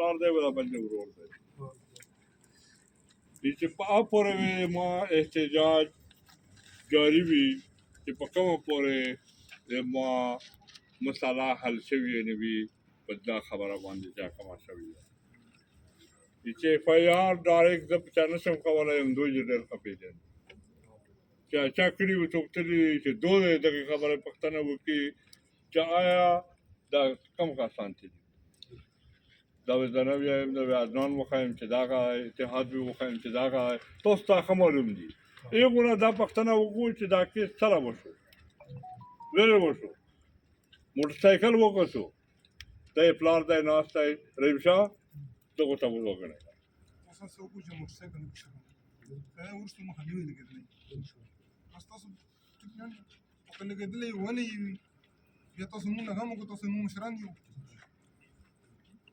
پلار دی ولا بل ورور دی چې په پورې ما احتجاج جاری وي چې په کومه پورې ما مسله حل شوې نه وي په دا خبره باندې چې کومه شوې ده چې اف آی آر ډایرکټ د چا نشم کولی یم دوی یې ډېر ښه پېژني چې چا کړي وو څوک تللي چې دوی دغې خبرې پوښتنه وکړي چې آیا دا کوم کسان دي دا به زه نه ووایم دا به عدنان وښایم چې دغه اتحاد به وښایم چې دغه تاسو ته ښه معلوم دي هغو نه دا پوښتنه وکړو چې دا کیس څه وشو لرې وشو موټرسایکل وکړو دا یې پلار دی ناست دی رحیم شاه دغو ته وګڼئ تاسو څه وکړو چې موټرسایکل وکړو وروسته مخه نه وي لګېدلی بس تاسو ټیک نه که لګېدلی ولې یې وي بیا تاسو مونږ نه هم وکړو تاسو مونږ مشران یو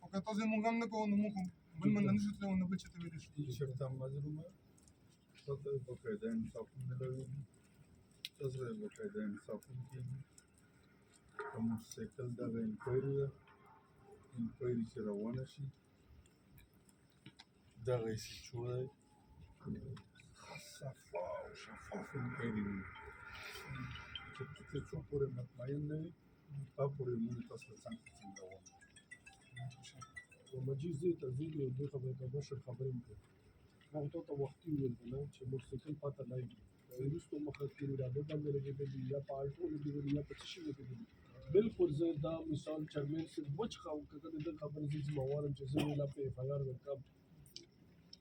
او که تاسو مونږ هم نه کوو نو مونږ بل من نه شو تللی او نه بل چا ته ویلی شو شرط معذورم تاسو باقاعده انصافونه لرئ تاسو باقاعده انصافونه کېږي که موټرسایکل دغه انکوایري ده انکوایري چې روانه شي دغه یې سیچو دی صفا او شفاف انکوایري وي چې تر څو پورې مطمئن نه وي هغه پورې موږ تاسو ته څنګه وایو مجید زه تزید یو دوه خبرې کوم مشر خبرې کوم هغه ته وختي ویل نه چې موټرسایکل پاته نه وي وروسته مخه کې راځي باندې لګېدلی یا په الټو لګېدلی یا په څه شي لګېدلی بالکل زه دا مثال چرمن صرف وچ خاو کړه د خبرې چې موارم چې زه ویلا په اف آی آر ورکم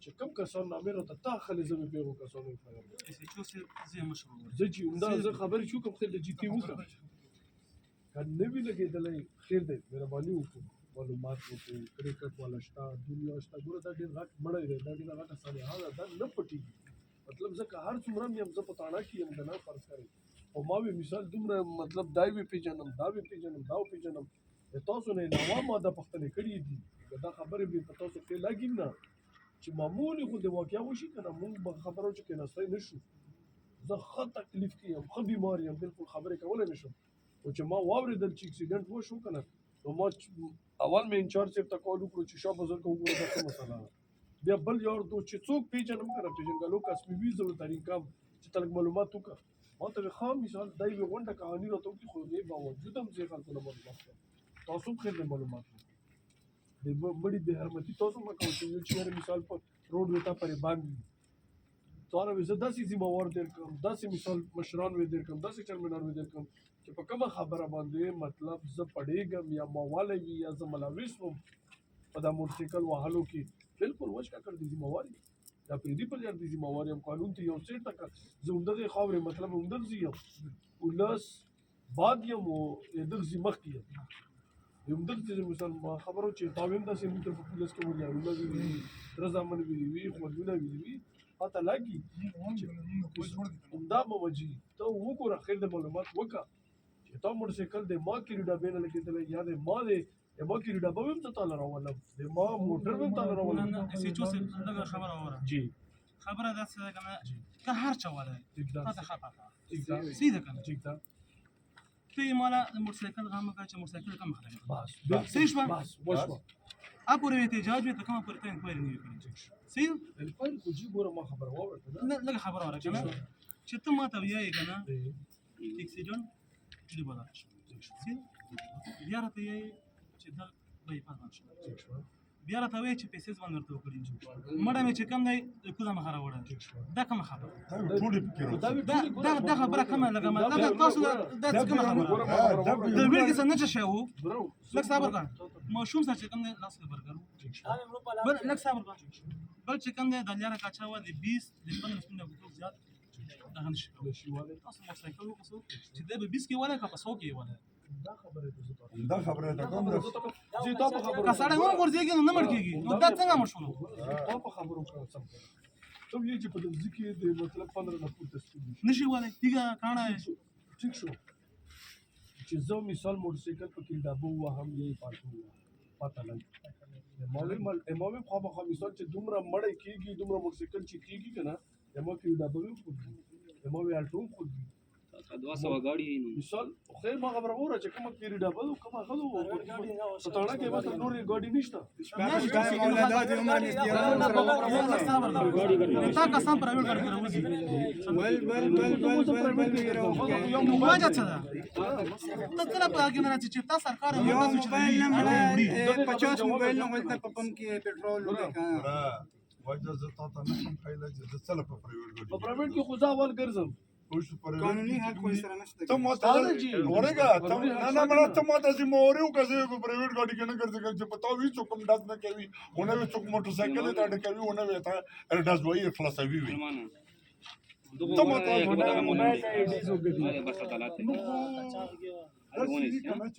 چې کم کسان نامې راته تا خلې زه په پیغو کسانو اف آی آر چې زه مشهور زه چې عمدا زه خبرې شو کوم خل د جی ټي وکړه کنه وی لګېدلی خیر دی مهرباني وکړه معلومات وکړو کرکټ والا شته دنیا شته ګوره دا ډېر غټ مړی دی دا ډېر غټه صالحه ده دا نه پټېږي مطلب زه که هر څومره یم زه په تاڼه کې یم که نه فرض کړئ او ما وی مثال دومره مطلب دا وی پېژنم دا وی پېژنم دا وپېژنم د تاسو نه علاوه ما دا پوښتنې کړي دي که دا خبرې به په تاسو کې لګي نه چې معمولي خو د واقعه وشي که نه موږ به خبرو چې کېناستی نه شو زه ښه تکلیف کې یم ښه بیمار یم بلکل خبرې کولی نه شم خو چې ما واورېدل چې اکسیډنټ وشو که نه نو ما اول مې انچارج صاحب ته کال وکړو چې شاه بزرګ وګوره دا څه مسله ده بیا بل یار دوست چې څوک پېژنم که نه پېژنګلو کس مې وي زه ورته طریقه چې ته لږ معلومات وکړه ما ته ښه مثال دا یوې غونډه کهاني راته وکړي خو دې باوجود هم زه خلکو نه معلومات کړم تاسو هم خیر د معلومات د بړي بې حرمتي تاسو مه کوئ چې یو چېرې مثال په روډ وې تا پرې باندې وي تانه وې زه داسې ذمهوار در کړم داسې مثال مشران وې در کړم داسې چرمنان وې در کړم چې په کومه خبره باندې مطلب زه پړېږم یا موالی وي یا زه ملوث وم په دا موټرسایکل وهلو کې بالکل وچ ککړ د ذمهوار یم دا پردي پر ځای د ذمهوار یم قانون ته یو سیټ تکه زه همدغې خاورې مطلب همدغسې یم ولس باد یم او دغسې مخکې یم همدغسې مثال خبرو چې تا ویم داسې موږ ته په پولیس کې ولیانونه ویلي وي رضامند ویلي وي خوندونه ویلي وي پته لګي همدا به وجي ته وګوره خیر د معلومات وکړه چې تا موټرسایکل د ما کې ډبې نه لګېدلی یا د ما کې ډبه به هم ته تاله راولم د ما موټر به هم تاله راولم سیچو دغه خبره وره جی خبره داسې ده که نه که هر چا ولی ټیک ده تا ته ښه پته ټیک ده صحیح ده که نه ټیک ده ته یې ماله د موټرسایکل غم وکړه چې موټرسایکل کم خلک بس صحیح شوه بس وشوه ا پورې احتجاج وي ته کومه پورې ته انکوایري نه وي کړې صحیح بالکل خو جی ګوره ما خبره واورېده نه لږه خبره وره که نه چې ته ما ته وایې که نه اکسیډنټ ډېر بدل شو صحیح بیا راته وایې چې دا بایپاس باندې شو بیا راته وایې چې پیسې باندې ورته وکړي مړه مې چې کم دی کوزه مخه راوړه دا کومه خبره دا خبره کومه لږه دا تاسو دا کومه خبره د ویل کې څه نه شی وو لږ صبر وکړه ماشوم سره چې کم دی لاس کې برګر بل لږ صبر وکړه بل چې کم دی د لیاره کاچا و د 20 د 15 سپینه کوټو زیات دا نشي کولای تاسو موټرسایکل وکړو چې د 20 کې ولا کا په 100 کې ولا دا خبره ده کوم ده چې تا په خبرو که سړی ورځيږي نو نه مړ کېږي نو دا څنګه مړ شو تا په خبرو کړه سم ته وایې چې په دغه کې د مطلب 15 نه پورته سپین نشي ولا تیګه کانه ٹھیک شو چې زه مثال موټرسایکل په کې ډابو وهم یې پاتو پته لګي امامي خو مثال چې دومره مړی کېږي دومره موټرسایکل چې کېږي که نه امام کې ډابو خود امام الټو خود مثال خیر ما خبره وره چې کومه پیری ډبل کومه غلو ستانه کې بس نور ګاډي نشته تا کسان پرایویټ ګاډي راوځي یو موبایل څه ده ته کله په هغه نه چې تا سرکار یو موبایل نه مړه 50 موبایل نه ولته په پمپ کې پېټرول وکړه وجه زه تا ته نشم خیلی چې زه څه له په پرایویټ په ګاډي پرایویټ کې خو ځا ول ګرځم اوس په پرایویټ قانوني حق خو سره نشته ته ما ته ورګه ته نه مړه ته ما ته چې موريو کزه په پرایویټ ګاډي کې نه ګرځي چې پتا وي څوک هم داس نه کوي ونه وي څوک موټر سایکل ته اډ کوي ونه وي ته داس وایي خلاصوي وي ته ما ته موبایل ته ډیزو ګډي داسې دي که نه چې